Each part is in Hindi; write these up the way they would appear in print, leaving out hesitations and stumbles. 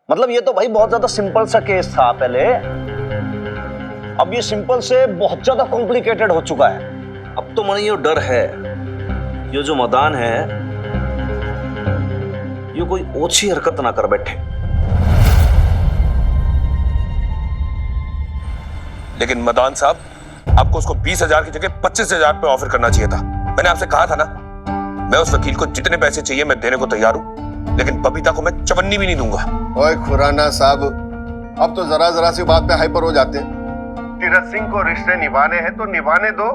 मतलब ये तो भाई बहुत ज्यादा सिंपल सा केस था पहले, अब ये सिंपल से बहुत ज्यादा कॉम्प्लिकेटेड हो चुका है। अब तो मन ये डर है, ये जो मदान है ये कोई ओछी हरकत ना कर बैठे। लेकिन मदान साहब, आपको उसको 20,000 की जगह 25,000 पे ऑफर करना चाहिए था। मैंने आपसे कहा था ना, मैं उस वकील को जितने पैसे चाहिए मैं देने को तैयार हूं, लेकिन बबीता को मैं चवन्नी भी नहीं दूंगा। ओए खुराना साहब, अब तो जरा जरा सी बात पे हाइपर हो जाते हैं। तीरथ सिंह को रिश्ते निभाने हैं तो निभाने दो।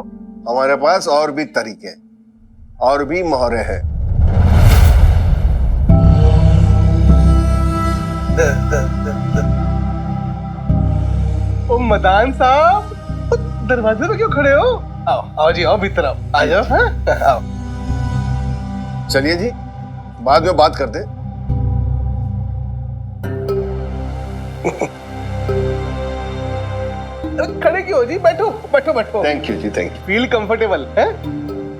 हमारे पास और भी तरीके, और भी मोहरे हैं। ओ मदान साहब, दरवाजे पे क्यों खड़े हो? आओ आओ जी, आओ भीतर आओ, आ जाओ। हाँ आओ। चलिए जी, बाद में बात करते हैं। अरे खड़े क्यों हो जी, बैठो बैठो बैठो। Thank you ji, thank you. Feel comfortable है?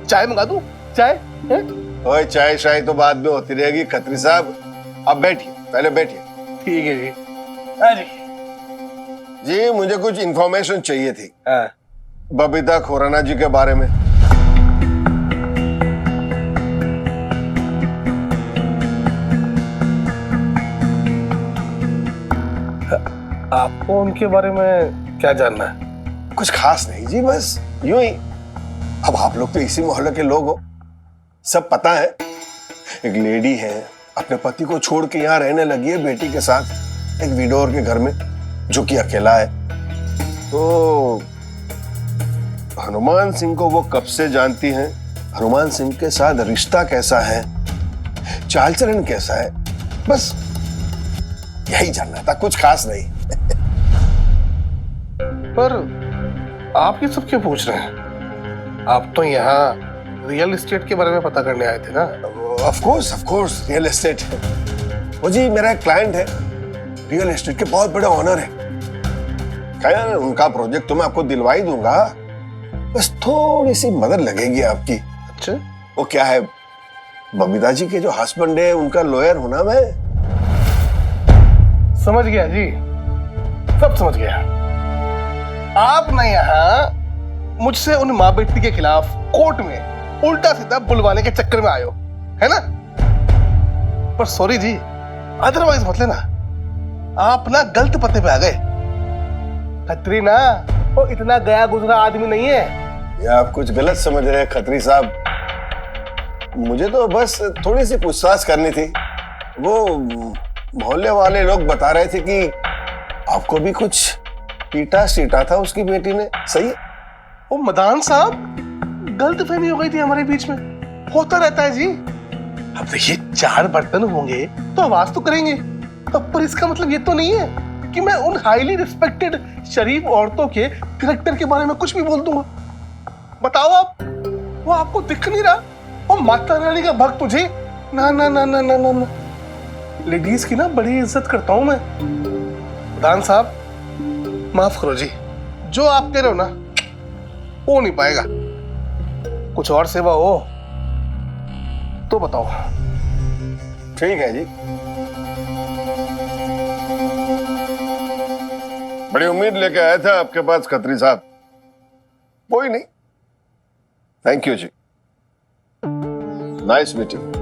चाय मंगा दूं? चाय है? ओए चाय शाय तो बाद में होती रहेगी खत्री साहब, अब बैठिए, पहले बैठिए। ठीक है जी। हाँ जी। जी मुझे कुछ इंफॉर्मेशन चाहिए थी हाँ। बबीता खुराना जी के बारे में। आपको उनके बारे में क्या जानना है? कुछ खास नहीं जी, बस यूं ही। अब आप लोग तो इसी मोहल्ले के लोग हो, सब पता है। एक लेडी है, अपने पति को छोड़ के यहाँ रहने लगी है बेटी के साथ, एक विडोर के घर में, जो कि अकेला है। तो हनुमान सिंह को वो कब से जानती हैं, हनुमान सिंह के साथ रिश्ता कैसा है, चाल चलन कैसा है, बस यही जानना था, कुछ खास नहीं। पर आप ये सब क्यों पूछ रहे हैं? आप तो यहाँ रियल एस्टेट के बारे में पता करने आए थे ना? ऑफ कोर्स रियल एस्टेट है वो जी, मेरा एक क्लाइंट है, रियल एस्टेट के बहुत बड़े ऑनर है। खैर उनका प्रोजेक्ट तो मैं आपको दिलवा ही दूंगा, बस थोड़ी सी मदद लगेगी आपकी। अच्छा, वो क्या है, बबीता जी के जो हस्बैंड है उनका लॉयर हूं ना मैं। समझ गया जी, सब समझ गया। आप ना यहाँ मुझसे उन माँ बेटी के खिलाफ कोर्ट में उल्टा सीधा बुलवाने के चक्कर में आए हो, है ना? पर सॉरी जी, अदरवाइज मत लेना, आप ना गलत पते पे आ गए। खत्री ना वो इतना गया गुजरा आदमी नहीं है। ये आप कुछ गलत समझ रहे हैं खत्री साहब, मुझे तो बस थोड़ी सी पूछताछ करनी थी। वो मोहल्ले वाले लोग बता रहे थे कि आपको भी कुछ पीटा सीटा था उसकी बेटी ने, सही है? वो मदान साहब, गलतफहमी हो गई थी हमारे बीच में, होता रहता है जी। अब देखिए, 4 बर्तन होंगे तो आवाज तो करेंगे, अब पर इसका मतलब ये तो नहीं है कि मैं उन हाईली रिस्पेक्टेड शरीफ औरतों के कैरेक्टर के बारे में कुछ भी बोल दूंगा। बताओ आप, वो आपको दिख नहीं रहा? वो माता रानी का भक्त तुझे? ना ना ना ना ना ना, ना। लेडीज की ना बड़ी इज्जत करता हूं मैं। मदान साहब माफ करो जी, जो आप कह रहे हो ना हो नहीं पाएगा। कुछ और सेवा हो तो बताओ। ठीक है जी, बड़ी उम्मीद लेके आया था आपके पास खत्री साहब, कोई नहीं। Thank you ji, nice meeting.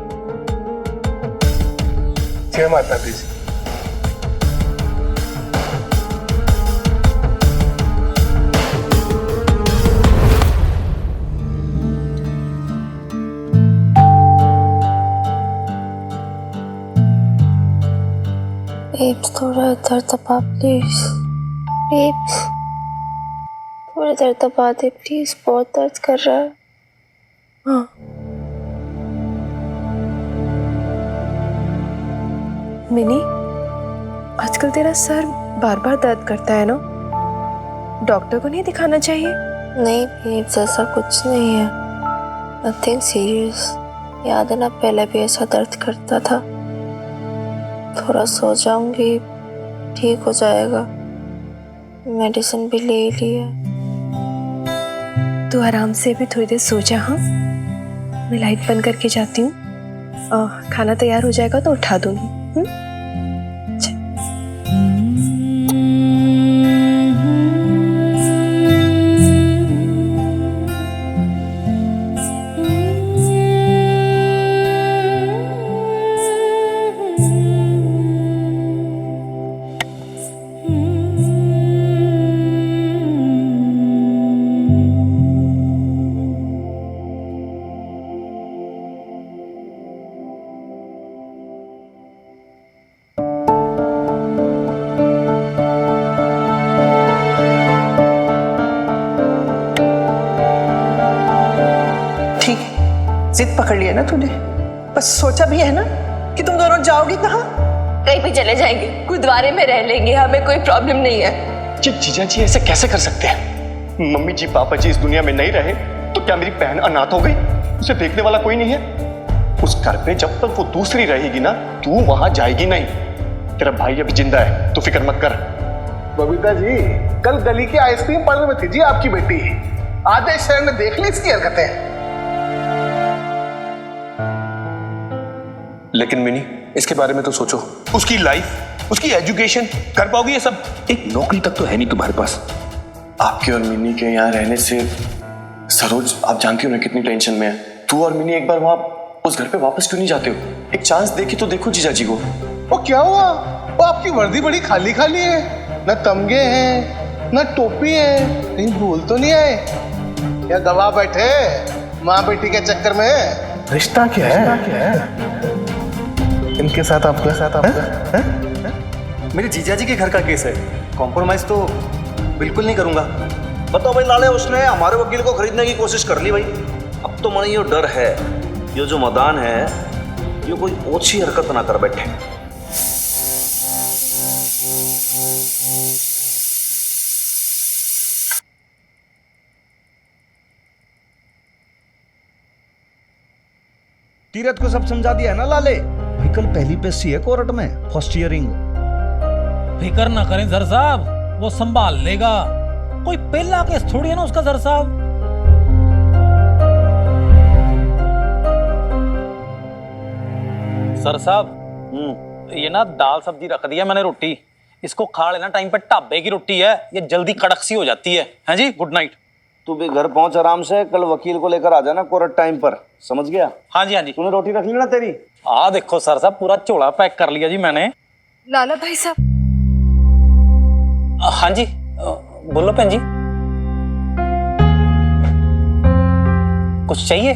जय माता दी जी। बेब्स थोड़ा इधर दबा प्लीज, बेब्स थोड़ा इधर दबा दे प्लीज, बहुत दर्द कर रहा है। हाँ मिनी, आजकल तेरा सर बार बार दर्द करता है ना, डॉक्टर को नहीं दिखाना चाहिए? नहीं बेब्स, ऐसा कुछ नहीं है, नथिंग सीरियस। याद है ना, पहले भी ऐसा दर्द करता था। थोड़ा सो जाऊंगी, ठीक हो जाएगा। मेडिसिन भी ले ली है। तू आराम से भी थोड़ी देर सो जा। हाँ, मैं लाइट बंद करके जाती हूँ, खाना तैयार हो जाएगा तो उठा दूंगी। जिद पकड़ लिया ना तूने। बस सोचा भी है ना कि तुम दोनों जाओगी कहाँ? कहीं भी चले जाएंगे, गुरुद्वारे में रह लेंगे, हमें कोई प्रॉब्लम नहीं है। जी जीजा जी ऐसे कैसे कर सकते हैं? मम्मी जी पापा जी इस दुनिया में नहीं रहे तो क्या मेरी बहन अनाथ हो गई? उसे देखने वाला कोई नहीं है। उस घर पे जब तक वो दूसरी रहेगी ना, तू वहां जाएगी नहीं। तेरा भाई अभी जिंदा है, तू फिक्र मत कर। बबीता जी, कल गली के आइसक्रीम पार्लर में थी जी आपकी बेटी। आधे शहर ने देख ली इसकी हरकतें। लेकिन मिनी, इसके बारे में तो सोचो। उसकी लाइफ, उसकी एजुकेशन, कर पाओगी ये सब? एक नौकरी तक तो है नहीं तुम्हारे पास। आपके और मिनी के यहाँ रहने से सरोज, आप जानती हो ना कितनी टेंशन में है। तू और मिनी एक बार वहां उस घर पे वापस क्यों नहीं जाते हो? एक चांस देखी तो देखो जीजा जी को। वो क्या हुआ? वो आपकी वर्दी बड़ी खाली खाली है, न तमगे हैं न टोपी है, कहीं भूल तो नहीं आए? क्या दबा बैठे माँ बेटी के चक्कर में? रिश्ता क्या है इनके साथ आपका? मेरे जीजा जी के घर का केस है, कॉम्प्रोमाइज तो बिल्कुल नहीं करूंगा। बताओ भाई लाले, उसने हमारे वकील को खरीदने की कोशिश कर ली भाई। अब तो मन ये डर है, ये जो मदान है ये कोई ओछी हरकत ना कर बैठे। तीरथ को सब समझा दिया है ना लाले? भाई कल पहली पेशी है कोर्ट में, फर्स्ट हियरिंग। फिकर ना करें सर साहब, वो संभाल लेगा। कोई पहला केस थोड़ी है ना उसका सर साहब। सर साहब, ये ना दाल सब्जी रख दिया मैंने, रोटी इसको खा लेना टाइम पे। ढाबे की रोटी है, ये जल्दी कड़क सी हो जाती है। हैं जी, गुड नाइट। तू भी घर पहुंच आराम से, कल वकील को लेकर आ जाना कोर्ट टाइम पर, समझ गया? हाँ जी हाँ जी। तूने रोटी रख ली ना तेरी? देखो सर साहब, पूरा झोला पैक कर लिया जी मैंने। लाला भाई साहब। हाँ जी, बोलो भैन जी, कुछ चाहिए?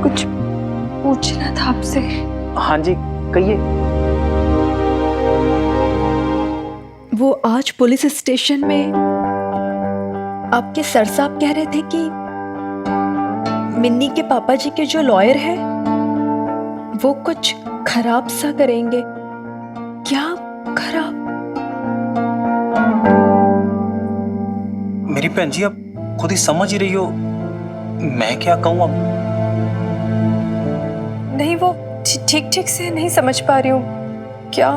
कुछ पूछना था आपसे। हाँ जी कहिए। वो आज पुलिस स्टेशन में आपके सर साहब कह रहे थे कि मिन्नी के पापा जी के जो लॉयर हैं वो कुछ खराब सा करेंगे। क्या खराब? मेरी बहन जी, आप खुद ही समझ ही रही हो, मैं क्या कहूँ अब? नहीं, वो ठीक से नहीं समझ पा रही हूँ। क्या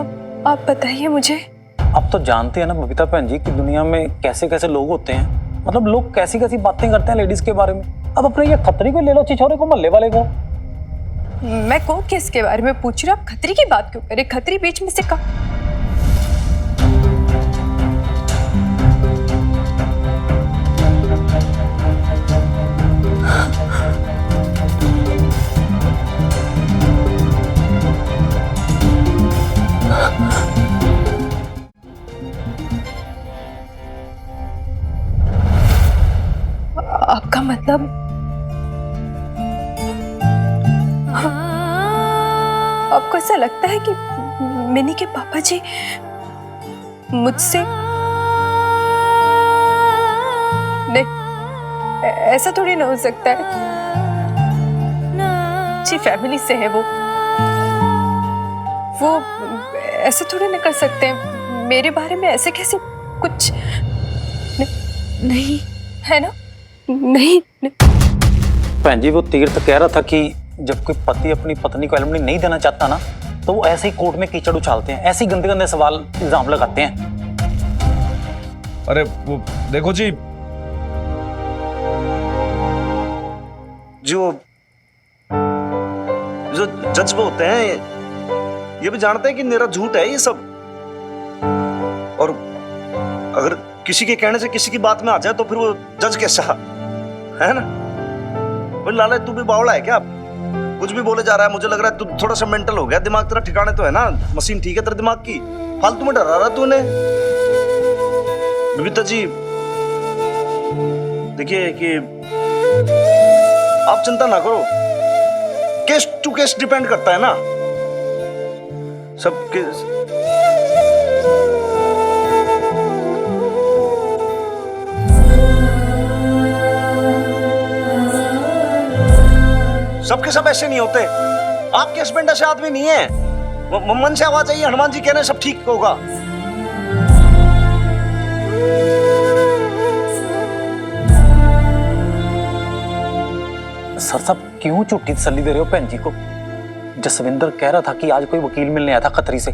आप बताइए मुझे। आप तो जानते हैं ना बबीता बहन जी कि दुनिया में कैसे कैसे लोग होते हैं। मतलब लोग कैसी कैसी बातें करते हैं लेडीज के बारे में। अब अपने ये खतरी को ले लो, छिछोरे को, मोहल्ले वाले को। मैं को किसके बारे में पूछ रही हूँ? आप खतरी की बात क्यों करे? खतरी बीच में से कब? आपका मतलब? आपको ऐसा लगता है कि मिनी के पापा जी मुझसे? नहीं, ऐसा थोड़ी ना हो सकता है। अच्छी फैमिली से है वो ऐसे थोड़ी ना कर सकते हैं। मेरे बारे में ऐसे कैसे कुछ नहीं है ना? नहीं। बहन जी, वो तीर्थ कह रहा था कि जब कोई पति अपनी पत्नी को एलिमनी नहीं देना चाहता ना, तो वो ऐसे ही कोर्ट में कीचड़ उछालते हैं, ऐसे ही गंदे गंदे सवाल इल्जाम लगाते हैं। अरे वो देखो जी, जो जज होते हैं ये भी जानते हैं कि मेरा झूठ है ये सब। और अगर किसी के कहने से किसी की बात में आ जाए तो फिर वो जज कैसा है ना? भाई लाला, तू भी बावड़ा है क्या? कुछ भी बोले जा रहा है। मुझे लग रहा है तू थोड़ा सा मेंटल हो गया। दिमाग तेरा ठिकाने तो है ना? मशीन ठीक है तेरे दिमाग की? फालतू में डरा रहा तूने। बबीता जी देखिए कि आप चिंता ना करो, केस टू केस डिपेंड करता है ना सब केस। सबके सब ऐसे नहीं होते। आपके हस्बैंड ऐसे आदमी नहीं है। मन से आवाज आई, हनुमान जी कह रहे हैं सब ठीक होगा। सर साहब क्यों झूठी तसल्ली दे रहे हो बहन जी को? जसविंदर कह रहा था कि आज कोई वकील मिलने आया था खतरी से।